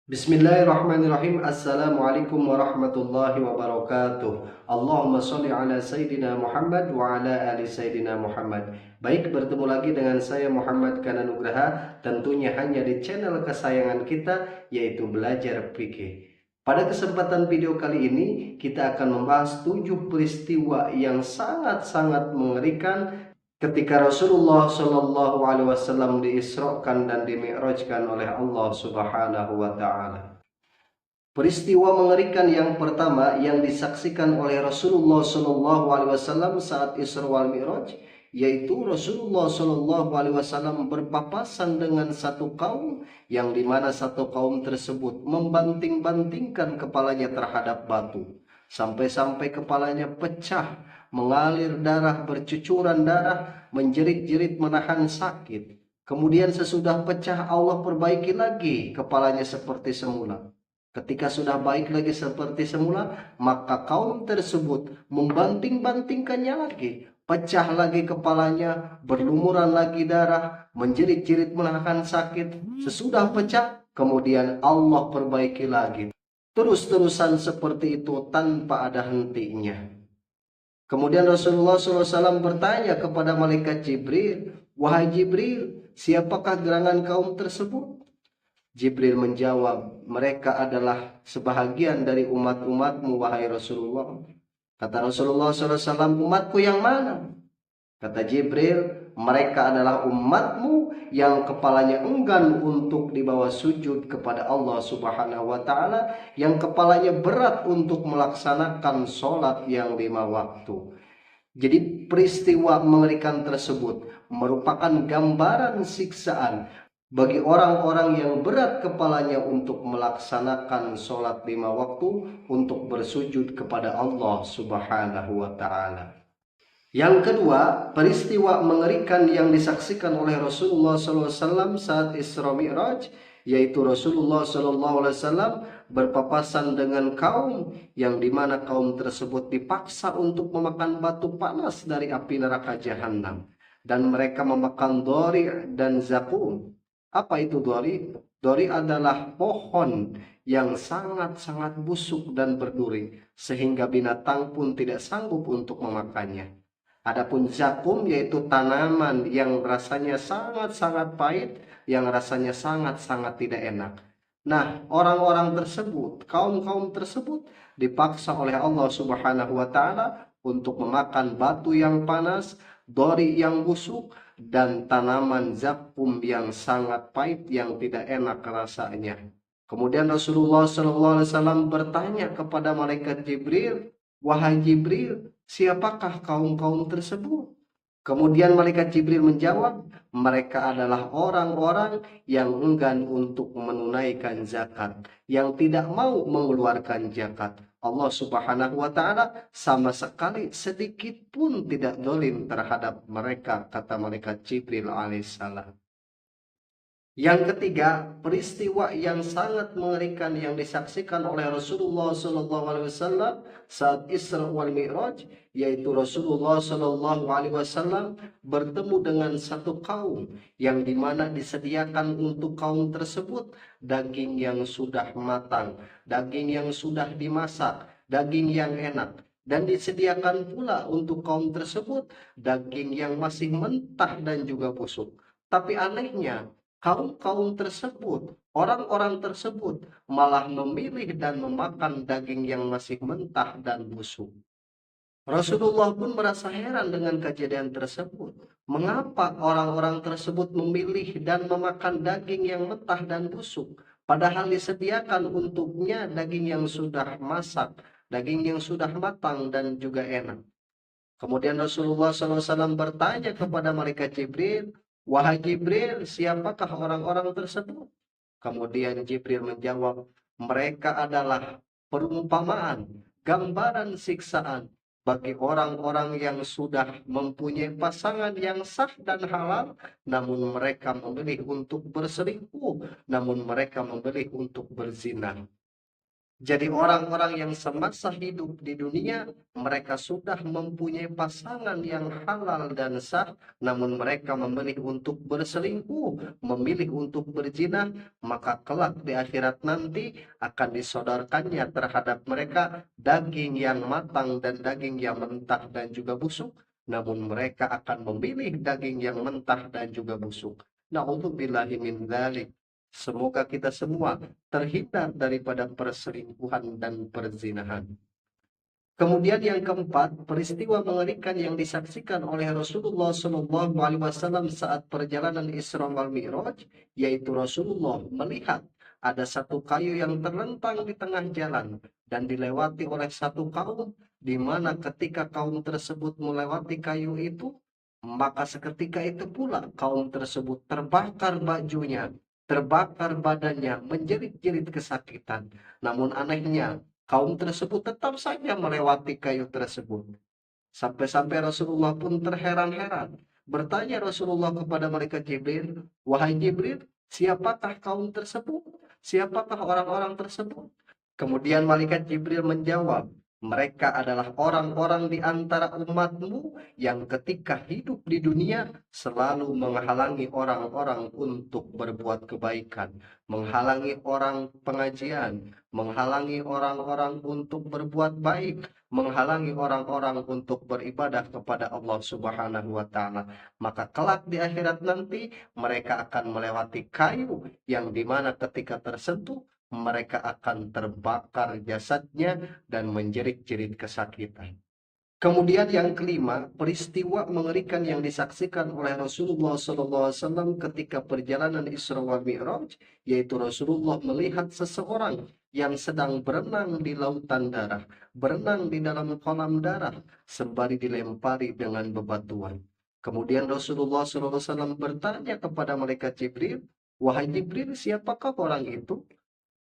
Bismillahirrahmanirrahim. Assalamualaikum warahmatullahi wabarakatuh. Allahumma sholli ala Sayyidina Muhammad wa ala ali Sayyidina Muhammad. Baik, bertemu lagi dengan saya Muhammad Kananugraha, tentunya hanya di channel kesayangan kita, yaitu Belajar Fikih. Pada kesempatan video kali ini, kita akan membahas 7 peristiwa yang sangat-sangat mengerikan ketika Rasulullah Shallallahu Alaihi Wasallam diisrokan dan dimi'rajkan oleh Allah Subhanahu Wa Taala. Peristiwa mengerikan yang pertama yang disaksikan oleh Rasulullah Shallallahu Alaihi Wasallam saat Isra wal Mi'raj, yaitu Rasulullah Shallallahu Alaihi Wasallam berpapasan dengan satu kaum yang dimana satu kaum tersebut membanting-bantingkan kepalanya terhadap batu sampai-sampai kepalanya pecah, mengalir darah, bercucuran darah, menjerit-jerit menahan sakit. Kemudian sesudah pecah Allah perbaiki lagi kepalanya seperti semula. Ketika sudah baik lagi seperti semula, maka kaum tersebut membanting-bantingkannya lagi. Pecah lagi kepalanya, berlumuran lagi darah, menjerit-jerit menahan sakit. Sesudah pecah, kemudian Allah perbaiki lagi. Terus-terusan seperti itu tanpa ada hentinya. Kemudian Rasulullah SAW bertanya kepada malaikat Jibril, "Wahai Jibril, siapakah gerangan kaum tersebut?" Jibril menjawab, "Mereka adalah sebahagian dari umat-umatmu, wahai Rasulullah." Kata Rasulullah SAW, "Umatku yang mana?" Kata Jibril, "Mereka adalah umatmu yang kepalanya enggan untuk dibawa sujud kepada Allah Subhanahu wa Ta'ala, yang kepalanya berat untuk melaksanakan sholat yang 5 waktu." Jadi peristiwa mengerikan tersebut merupakan gambaran siksaan bagi orang-orang yang berat kepalanya untuk melaksanakan sholat 5 waktu, untuk bersujud kepada Allah Subhanahu wa Ta'ala. Yang kedua, peristiwa mengerikan yang disaksikan oleh Rasulullah SAW saat Isra Mi'raj, yaitu Rasulullah SAW berpapasan dengan kaum yang dimana kaum tersebut dipaksa untuk memakan batu panas dari api neraka jahanam, dan mereka memakan dori dan zakum. Apa itu dori? Dori adalah pohon yang sangat-sangat busuk dan berduri, sehingga binatang pun tidak sanggup untuk memakannya. Adapun zakum yaitu tanaman yang rasanya sangat-sangat pahit, yang rasanya sangat-sangat tidak enak. Nah, orang-orang tersebut, kaum-kaum tersebut dipaksa oleh Allah Subhanahu wa Ta'ala untuk memakan batu yang panas, dori yang busuk, dan tanaman zakum yang sangat pahit yang tidak enak rasanya. Kemudian Rasulullah SAW bertanya kepada malaikat Jibril, "Wahai Jibril, siapakah kaum-kaum tersebut?" Kemudian malaikat Jibril menjawab, "Mereka adalah orang-orang yang enggan untuk menunaikan zakat, yang tidak mau mengeluarkan zakat. Allah Subhanahu wa Ta'ala sama sekali sedikit pun tidak zalim terhadap mereka," kata malaikat Jibril alaihissalam. Yang ketiga, peristiwa yang sangat mengerikan yang disaksikan oleh Rasulullah SAW saat Isra wal Mi'raj, yaitu Rasulullah SAW bertemu dengan satu kaum yang dimana disediakan untuk kaum tersebut daging yang sudah matang, daging yang sudah dimasak, daging yang enak. Dan disediakan pula untuk kaum tersebut daging yang masih mentah dan juga busuk. Tapi anehnya, kaum-kaum tersebut, orang-orang tersebut malah memilih dan memakan daging yang masih mentah dan busuk. Rasulullah pun merasa heran dengan kejadian tersebut. Mengapa orang-orang tersebut memilih dan memakan daging yang mentah dan busuk, padahal disediakan untuknya daging yang sudah masak, daging yang sudah matang dan juga enak. Kemudian Rasulullah SAW bertanya kepada malaikat Jibril, "Wahai Jibril, siapakah orang-orang tersebut?" Kemudian Jibril menjawab, "Mereka adalah perumpamaan, gambaran siksaan bagi orang-orang yang sudah mempunyai pasangan yang sah dan halal, namun mereka memilih untuk berselingkuh, namun mereka memilih untuk berzina." Jadi orang-orang yang semasa hidup di dunia, mereka sudah mempunyai pasangan yang halal dan sah, namun mereka memilih untuk berselingkuh, memilih untuk berzina, maka kelak di akhirat nanti akan disodorkannya terhadap mereka daging yang matang dan daging yang mentah dan juga busuk, namun mereka akan memilih daging yang mentah dan juga busuk. Na'udzubillahi min dzalik. Semoga kita semua terhindar daripada perselingkuhan dan perzinahan. Kemudian yang keempat, peristiwa mengerikan yang disaksikan oleh Rasulullah SAW saat perjalanan Isra wal Mi'raj, yaitu Rasulullah melihat ada satu kayu yang terlentang di tengah jalan dan dilewati oleh satu kaum, di mana ketika kaum tersebut melewati kayu itu, maka seketika itu pula kaum tersebut terbakar bajunya, terbakar badannya, menjerit-jerit kesakitan. Namun anehnya, kaum tersebut tetap saja melewati kayu tersebut. Sampai-sampai Rasulullah pun terheran-heran. Bertanya Rasulullah kepada malaikat Jibril, "Wahai Jibril, siapakah kaum tersebut? Siapakah orang-orang tersebut?" Kemudian malaikat Jibril menjawab, "Mereka adalah orang-orang di antara umatmu yang ketika hidup di dunia selalu menghalangi orang-orang untuk berbuat kebaikan, menghalangi orang pengajian, menghalangi orang-orang untuk berbuat baik, menghalangi orang-orang untuk beribadah kepada Allah Subhanahu wa Ta'ala. Maka kelak di akhirat nanti mereka akan melewati kayu yang dimana ketika tersentuh mereka akan terbakar jasadnya dan menjerit-jerit kesakitan." Kemudian yang kelima, peristiwa mengerikan yang disaksikan oleh Rasulullah SAW ketika perjalanan Isra wal Mi'raj, yaitu Rasulullah melihat seseorang yang sedang berenang di lautan darah, berenang di dalam kolam darah, sembari dilempari dengan bebatuan. Kemudian Rasulullah SAW bertanya kepada malaikat Jibril, "Wahai Jibril, siapakah orang itu?"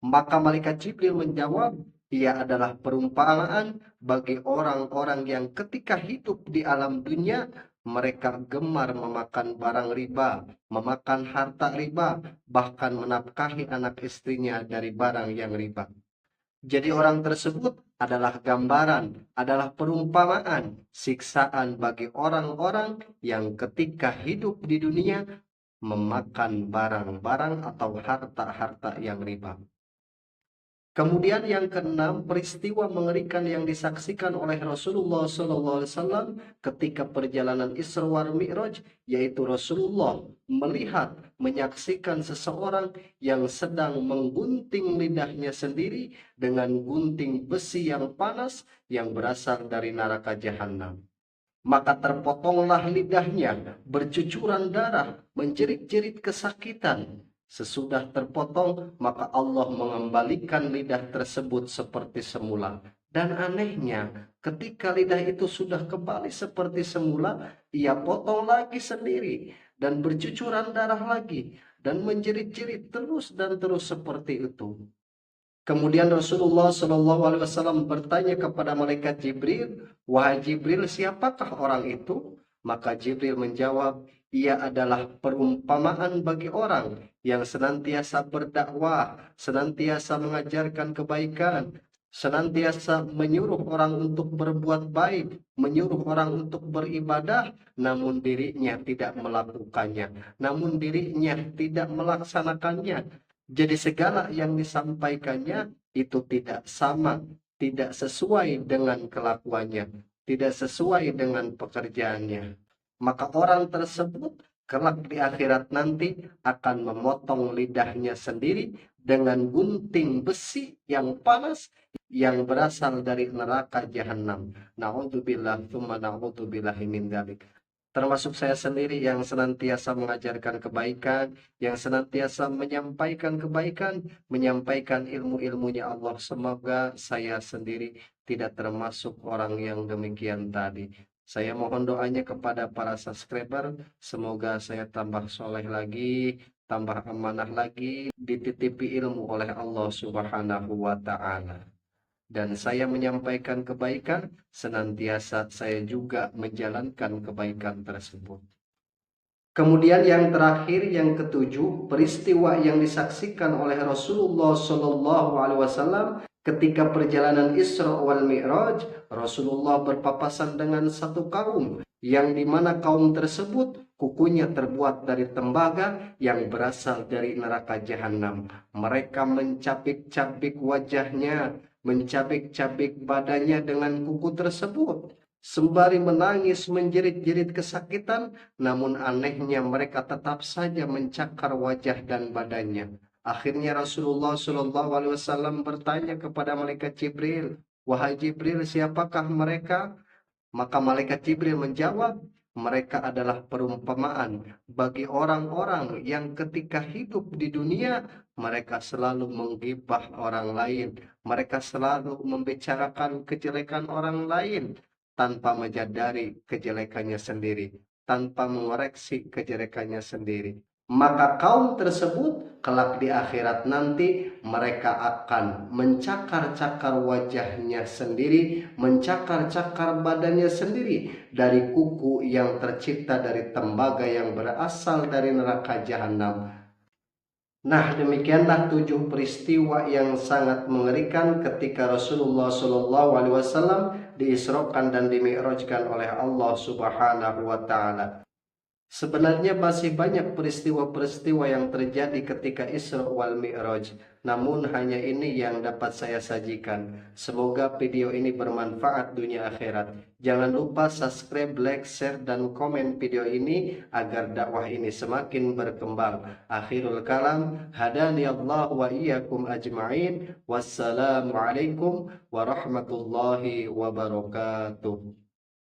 Maka malaikat Jibril menjawab, "Ia adalah perumpamaan bagi orang-orang yang ketika hidup di alam dunia, mereka gemar memakan barang riba, memakan harta riba, bahkan menafkahi anak istrinya dari barang yang riba." Jadi orang tersebut adalah gambaran, adalah perumpamaan, siksaan bagi orang-orang yang ketika hidup di dunia memakan barang-barang atau harta-harta yang riba. Kemudian yang keenam, peristiwa mengerikan yang disaksikan oleh Rasulullah SAW ketika perjalanan Isra wal Mi'raj, yaitu Rasulullah melihat, menyaksikan seseorang yang sedang menggunting lidahnya sendiri dengan gunting besi yang panas yang berasal dari neraka jahanam. Maka terpotonglah lidahnya, bercucuran darah, menjerit-jerit kesakitan. Sesudah terpotong, maka Allah mengembalikan lidah tersebut seperti semula. Dan anehnya, ketika lidah itu sudah kembali seperti semula, ia potong lagi sendiri dan bercucuran darah lagi dan menjerit-jerit terus dan terus seperti itu. Kemudian Rasulullah SAW bertanya kepada malaikat Jibril, "Wahai Jibril, siapakah orang itu?" Maka Jibril menjawab, "Ia adalah perumpamaan bagi orang yang senantiasa berdakwah, senantiasa mengajarkan kebaikan, senantiasa menyuruh orang untuk berbuat baik, menyuruh orang untuk beribadah, namun dirinya tidak melakukannya, namun dirinya tidak melaksanakannya. Jadi segala yang disampaikannya itu tidak sama, tidak sesuai dengan kelakuannya, tidak sesuai dengan pekerjaannya. Maka orang tersebut kelak di akhirat nanti akan memotong lidahnya sendiri dengan gunting besi yang panas yang berasal dari neraka jahanam. Na'udzubillah tsumma na'udzubillahi min dzalik. Termasuk saya sendiri yang senantiasa mengajarkan kebaikan, yang senantiasa menyampaikan kebaikan, menyampaikan ilmu-ilmunya Allah. Semoga saya sendiri tidak termasuk orang yang demikian tadi. Saya mohon doanya kepada para subscriber, semoga saya tambah soleh lagi, tambah amanah lagi, dititipi ilmu oleh Allah Subhanahu wa Ta'ala. Dan saya menyampaikan kebaikan, senantiasa saya juga menjalankan kebaikan tersebut. Kemudian yang terakhir, yang ketujuh, peristiwa yang disaksikan oleh Rasulullah SAW Ketika perjalanan Isra wal Mi'raj, Rasulullah berpapasan dengan satu kaum yang dimana kaum tersebut kukunya terbuat dari tembaga yang berasal dari neraka jahanam. Mereka mencabik-cabik wajahnya, mencabik-cabik badannya dengan kuku tersebut. Sembari menangis menjerit-jerit kesakitan, namun anehnya mereka tetap saja mencakar wajah dan badannya. Akhirnya Rasulullah Shallallahu Alaihi Wasallam bertanya kepada malaikat Jibril, wahai Jibril, siapakah mereka? Maka malaikat Jibril menjawab, mereka adalah perumpamaan bagi orang-orang yang ketika hidup di dunia mereka selalu menggibah orang lain, mereka selalu membicarakan kejelekan orang lain tanpa menyadari kejelekannya sendiri, tanpa mengoreksi kejelekannya sendiri. Maka kaum tersebut kelak di akhirat nanti mereka akan mencakar-cakar wajahnya sendiri, mencakar-cakar badannya sendiri dari kuku yang tercipta dari tembaga yang berasal dari neraka jahanam. Nah, demikianlah 7 peristiwa yang sangat mengerikan ketika Rasulullah SAW diisrokan dan dimi'rajkan oleh Allah Subhanahu wa Ta'ala. Sebenarnya masih banyak peristiwa-peristiwa yang terjadi ketika Isra wal Mi'raj, namun hanya ini yang dapat saya sajikan. Semoga video ini bermanfaat dunia akhirat. Jangan lupa subscribe, like, share, dan komen video ini agar dakwah ini semakin berkembang. Akhirul kalam, hadani Allah wa iyyakum ajma'in. Wassalamualaikum warahmatullahi wabarakatuh.